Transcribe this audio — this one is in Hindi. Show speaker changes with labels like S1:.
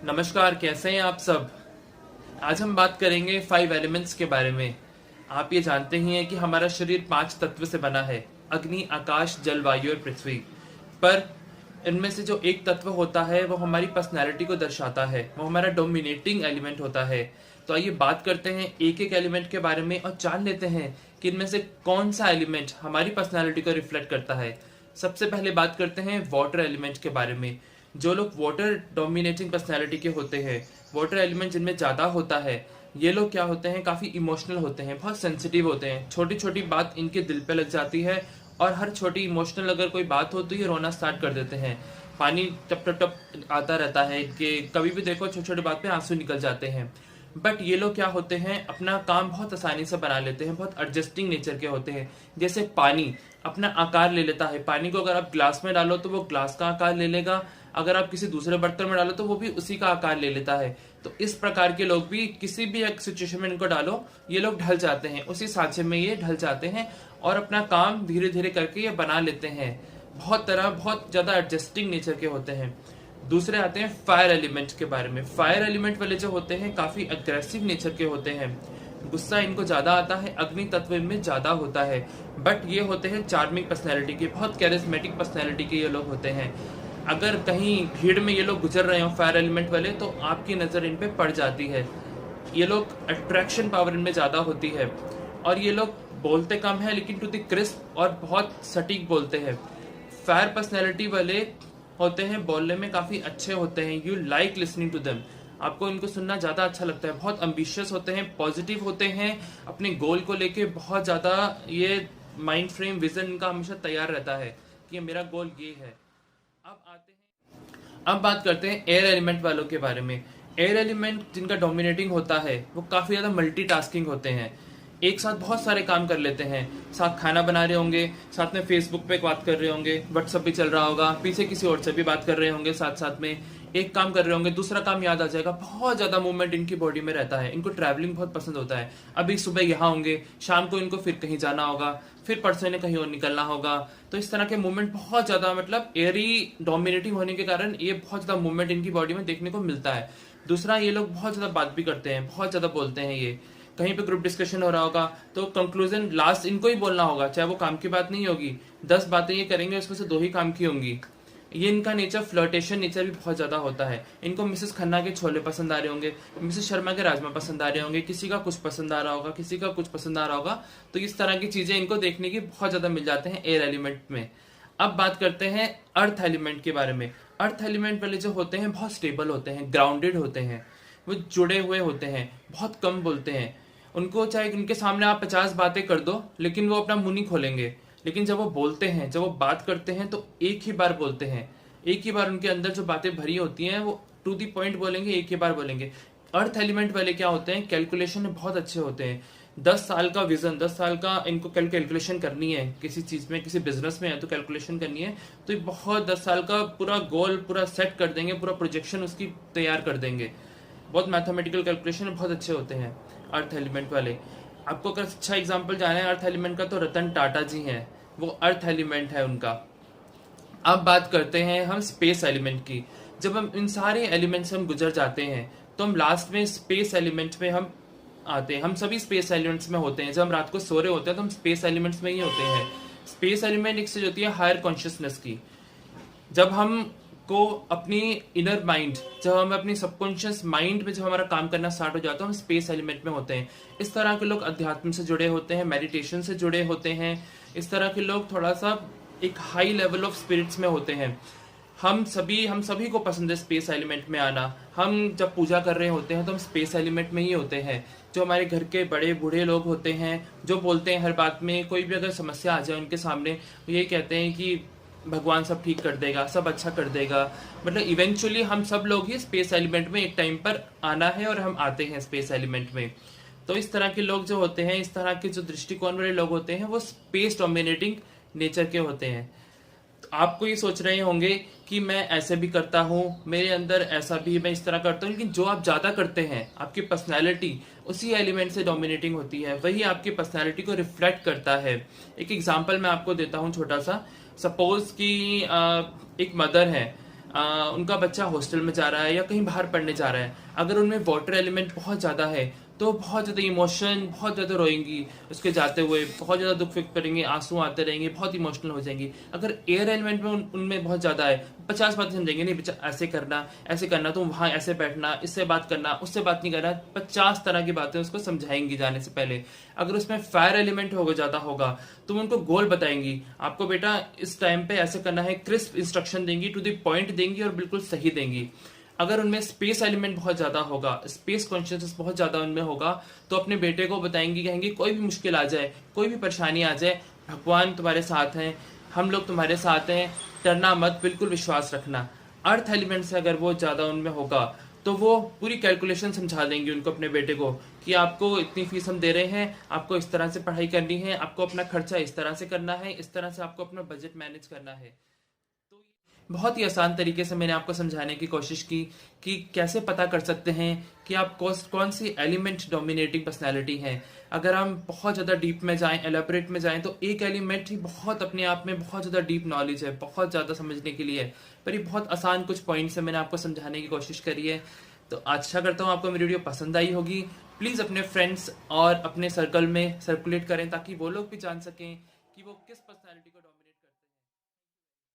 S1: नमस्कार, कैसे हैं आप सब। आज हम बात करेंगे 5 एलिमेंट्स के बारे में। आप ये जानते ही हैं कि हमारा शरीर 5 तत्व से बना है, अग्नि, आकाश, जल, वायु और पृथ्वी। पर इनमें से जो एक तत्व होता है वो हमारी पर्सनैलिटी को दर्शाता है, वो हमारा डोमिनेटिंग एलिमेंट होता है। तो आइए बात करते हैं एक एक एलिमेंट के बारे में और जान लेते हैं कि इनमें से कौन सा एलिमेंट हमारी पर्सनैलिटी को रिफ्लेक्ट करता है। सबसे पहले बात करते हैं वाटर एलिमेंट के बारे में। जो लोग वाटर डोमिनेटिंग पर्सनैलिटी के होते हैं, वाटर एलिमेंट जिनमें ज्यादा होता है, ये लोग क्या होते हैं, काफी इमोशनल होते हैं, बहुत सेंसिटिव होते हैं। छोटी छोटी बात इनके दिल पे लग जाती है और हर छोटी इमोशनल अगर कोई बात हो तो ये रोना स्टार्ट कर देते हैं। पानी टप टप टप आता रहता है इनके, कभी भी देखो छोटी छोटी बात पे आंसू निकल जाते हैं। बट ये लोग क्या होते हैं, अपना काम बहुत आसानी से बना लेते हैं, बहुत एडजस्टिंग नेचर के होते हैं। जैसे पानी अपना आकार ले लेता है, पानी को अगर आप ग्लास में डालो तो वो ग्लास का आकार ले लेगा, अगर आप किसी दूसरे बर्तन में डालो तो वो भी उसी का आकार ले लेता है। तो इस प्रकार के लोग भी किसी भी एक सिचुएशन में इनको डालो, ये लोग ढल जाते हैं, उसी सांचे में ये ढल जाते हैं और अपना काम धीरे धीरे करके ये बना लेते हैं। बहुत ज्यादा एडजस्टिंग नेचर के होते हैं। दूसरे आते हैं फायर एलिमेंट के बारे में। फायर एलिमेंट वाले जो होते हैं काफी अग्रेसिव नेचर के होते हैं, गुस्सा इनको ज्यादा आता है, अग्नि तत्व इनमें ज्यादा होता है। बट ये होते हैं चार्मिंग पर्सनैलिटी के, बहुत कैरिस्मेटिक पर्सनैलिटी के ये लोग होते हैं। अगर कहीं भीड़ में ये लोग गुजर रहे हो फायर एलिमेंट वाले, तो आपकी नजर इन पे पड़ जाती है। ये लोग अट्रैक्शन पावर इनमें ज्यादा होती है और ये लोग बोलते कम है लेकिन टू द क्रिस्प और बहुत सटीक बोलते हैं। फायर पर्सनैलिटी वाले होते हैं, बोलने में काफी अच्छे होते हैं, you like listening to them, आपको इनको सुनना ज्यादा अच्छा लगता है। बहुत एम्बिशियस होते हैं, पॉजिटिव होते हैं, अपने गोल को लेके बहुत ज्यादा ये माइंड फ्रेम विजन इनका हमेशा तैयार रहता है कि ये मेरा गोल ये है। अब बात करते हैं एयर एलिमेंट वालों के बारे में। एयर एलिमेंट जिनका डोमिनेटिंग होता है वो काफी ज्यादा मल्टीटास्किंग होते हैं, एक साथ बहुत सारे काम कर लेते हैं। साथ खाना बना रहे होंगे, साथ में फेसबुक पे बात कर रहे होंगे, व्हाट्सएप भी चल रहा होगा, पीछे किसी और से भी बात कर रहे होंगे, साथ साथ में एक काम कर रहे होंगे, दूसरा काम याद आ जाएगा। बहुत ज्यादा मूवमेंट इनकी बॉडी में रहता है। इनको ट्रैवलिंग बहुत पसंद होता है। अभी सुबह यहाँ होंगे, शाम को इनको फिर कहीं जाना होगा, फिर परसों इन्हें कहीं और निकलना होगा। तो इस तरह के मूवमेंट बहुत ज्यादा, मतलब एयरी डोमिनेटिंग होने के कारण ये बहुत ज्यादा मूवमेंट इनकी बॉडी में देखने को मिलता है। दूसरा, ये लोग बहुत ज्यादा बात भी करते हैं, बहुत ज्यादा बोलते हैं। ये कहीं पे ग्रुप डिस्कशन हो रहा होगा तो कंक्लूजन लास्ट इनको ही बोलना होगा, चाहे वो काम की बात नहीं होगी। 10 बातें ये करेंगे, उसमें से 2 ही काम की होंगी। ये इनका नेचर फ्लर्टेशन नेचर भी बहुत ज्यादा होता है। इनको मिसेस खन्ना के छोले पसंद आ रहे होंगे, मिसेस शर्मा के राजमा पसंद आ रहे होंगे, किसी का कुछ पसंद आ रहा होगा, किसी का कुछ पसंद आ रहा होगा। तो इस तरह की चीजें इनको देखने की बहुत ज्यादा मिल जाते हैं एयर एलिमेंट में। अब बात करते हैं अर्थ एलिमेंट के बारे में। अर्थ एलिमेंट वाले जो होते हैं बहुत स्टेबल होते हैं, ग्राउंडेड होते हैं, वो जुड़े हुए होते हैं, बहुत कम बोलते हैं। उनको चाहे उनके सामने आप 50 बातें कर दो लेकिन वो अपना मुंह नहीं खोलेंगे। लेकिन जब वो बोलते हैं, जब वो बात करते हैं तो एक ही बार बोलते हैं, एक ही बार उनके अंदर जो बातें भरी होती हैं वो टू दी पॉइंट बोलेंगे, एक ही बार बोलेंगे। अर्थ एलिमेंट वाले क्या होते हैं, कैलकुलेशन में बहुत अच्छे होते हैं। 10 साल का विजन, 10 साल का इनको कैलकुलेशन करनी है, किसी चीज में, किसी बिजनेस में है तो कैलकुलेशन करनी है, तो ये बहुत 10 साल का पूरा गोल पूरा सेट कर देंगे, पूरा प्रोजेक्शन उसकी तैयार कर देंगे। बहुत मैथमेटिकल कैलकुलेशन बहुत अच्छे होते हैं अर्थ एलिमेंट वाले। आपको अगर अच्छा एग्जांपल जाना है अर्थ एलिमेंट का तो रतन टाटा जी हैं, वो अर्थ एलिमेंट है उनका। अब बात करते हैं हम स्पेस एलिमेंट की। जब हम इन सारे एलिमेंट से हम गुजर जाते हैं तो हम लास्ट में स्पेस एलिमेंट में हम आते हैं। हम सभी स्पेस एलिमेंट्स में होते हैं। जब हम रात को सो रहे होते हैं तो हम स्पेस एलिमेंट्स में ही होते हैं। स्पेस एलिमेंट एक चीज होती है हायर कॉन्शियसनेस की। जब हम को अपनी इनर माइंड, जब हम अपनी सबकॉन्शियस माइंड में जब हमारा काम करना स्टार्ट हो जाता है, हम स्पेस एलिमेंट में होते हैं। इस तरह के लोग अध्यात्म से जुड़े होते हैं, मेडिटेशन से जुड़े होते हैं। इस तरह के लोग थोड़ा सा एक हाई लेवल ऑफ स्पिरिट्स में होते हैं। हम सभी को पसंद है स्पेस एलिमेंट में आना। हम जब पूजा कर रहे होते हैं तो हम स्पेस एलिमेंट में ही होते हैं। जो हमारे घर के बड़े बूढ़े लोग होते हैं, जो बोलते हैं हर बात में, कोई भी अगर समस्या आ जाए उनके सामने, वो ये कहते हैं कि भगवान सब ठीक कर देगा, सब अच्छा कर देगा। मतलब इवेंचुअली हम सब लोग ही स्पेस एलिमेंट में एक टाइम पर आना है और हम आते हैं स्पेस एलिमेंट में। तो इस तरह के लोग जो होते हैं, इस तरह के जो दृष्टिकोण वाले लोग होते हैं, वो स्पेस डोमिनेटिंग नेचर के होते हैं। तो आपको ये सोच रहे होंगे कि मैं ऐसे भी करता हूँ, मेरे अंदर ऐसा भी, मैं इस तरह करता हूँ, लेकिन जो आप ज्यादा करते हैं, आपकी पर्सनैलिटी उसी एलिमेंट से डोमिनेटिंग होती है, वही आपकी पर्सनैलिटी को रिफ्लेक्ट करता है। एक एग्जाम्पल मैं आपको देता हूँ छोटा सा। सपोज कि एक मदर है, उनका बच्चा हॉस्टल में जा रहा है या कहीं बाहर पढ़ने जा रहा है, अगर उनमें वाटर एलिमेंट बहुत ज़्यादा है तो बहुत ज़्यादा इमोशन, बहुत ज़्यादा रोएंगी उसके जाते हुए, बहुत ज़्यादा दुख व्यक्त करेंगे, आंसू आते रहेंगे, बहुत इमोशनल हो जाएंगी। अगर एयर एलिमेंट में उनमें बहुत ज़्यादा है, 50 बातें समझेंगे, नहीं बच्चा ऐसे करना, तुम वहाँ ऐसे बैठना, इससे बात करना, उससे बात नहीं करना, 50 तरह की बातें उसको समझाएंगी जाने से पहले। अगर उसमें फायर एलिमेंट होगा ज़्यादा होगा तो उनको गोल बताएंगी, आपको बेटा इस टाइम पे ऐसे करना है, क्रिस्प इंस्ट्रक्शन देंगी, टू द पॉइंट देंगी और बिल्कुल सही देंगी। अगर उनमें स्पेस एलिमेंट बहुत ज्यादा होगा, स्पेस कॉन्शियसनेस बहुत ज्यादा उनमें होगा, तो अपने बेटे को बताएंगी, कहेंगी कोई भी मुश्किल आ जाए, कोई भी परेशानी आ जाए, भगवान तुम्हारे साथ हैं, हम लोग तुम्हारे साथ हैं, डरना मत, बिल्कुल विश्वास रखना। अर्थ एलिमेंट से अगर वो ज्यादा उनमें होगा तो वो पूरी कैलकुलेशन समझा देंगी उनको, अपने बेटे को, कि आपको इतनी फीस हम दे रहे हैं, आपको इस तरह से पढ़ाई करनी है, आपको अपना खर्चा इस तरह से करना है, इस तरह से आपको अपना बजट मैनेज करना है। बहुत ही आसान तरीके से मैंने आपको समझाने की कोशिश की कि कैसे पता कर सकते हैं कि आप कौन सी एलिमेंट डोमिनेटिंग पर्सनैलिटी है। अगर हम बहुत ज़्यादा डीप में जाएं, एलेबरेट में जाएं, तो एक एलिमेंट ही बहुत अपने आप में बहुत ज़्यादा डीप नॉलेज है, बहुत ज़्यादा समझने के लिए है, पर ये बहुत आसान कुछ पॉइंट्स से मैंने आपको समझाने की कोशिश करी है। तो आशा करता हूँ आपको मेरी वीडियो पसंद आई होगी। प्लीज़ अपने फ्रेंड्स और अपने सर्कल में सर्कुलेट करें ताकि वो लोग भी जान सकें कि वो किस पर्सनैलिटी को